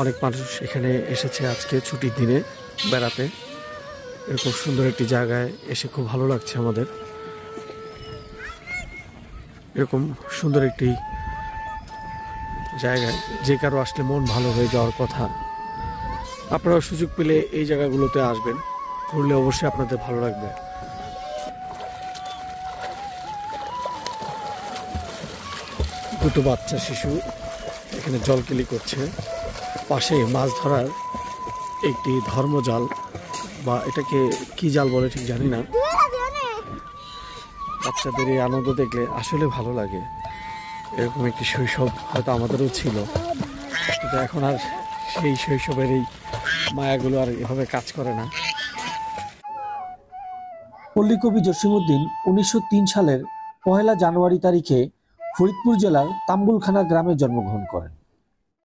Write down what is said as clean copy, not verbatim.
অনেক মানুষ এখানে এসেছে আজকে ছুটির দিনে বেড়াতে। এরকম সুন্দর একটি জায়গায় এসে খুব ভালো লাগছে আমাদের। এরকম সুন্দর একটি জায়গায় যে কারো আসলে মন ভালো হয়ে যাওয়ার কথা। আপনারা সুযোগ পেলে এই জায়গাগুলোতে আসবেন, ঘুরলে অবশ্যই আপনাদের ভালো লাগবে। দুটো বাচ্চা শিশু এখানে জলকেলি করছে। পাশে মাছ ধরার একটি ধর্মজাল, বা এটাকে কি জাল বলে ঠিক জানি না। বাচ্চাদের এই আনন্দ দেখলে আসলে ভালো লাগে। এরকম একটি শৈশব হয়তো আমাদেরও ছিল, কিন্তু এখন আর সেই শৈশবের এই মায়াগুলো আর এভাবে কাজ করে না। পল্লীকবি জসিমউদ্দিন ১৯০৩ সালের ১ জানুয়ারি তারিখে ফরিদপুর জেলার তাম্বুলখানা গ্রামে জন্মগ্রহণ করেন।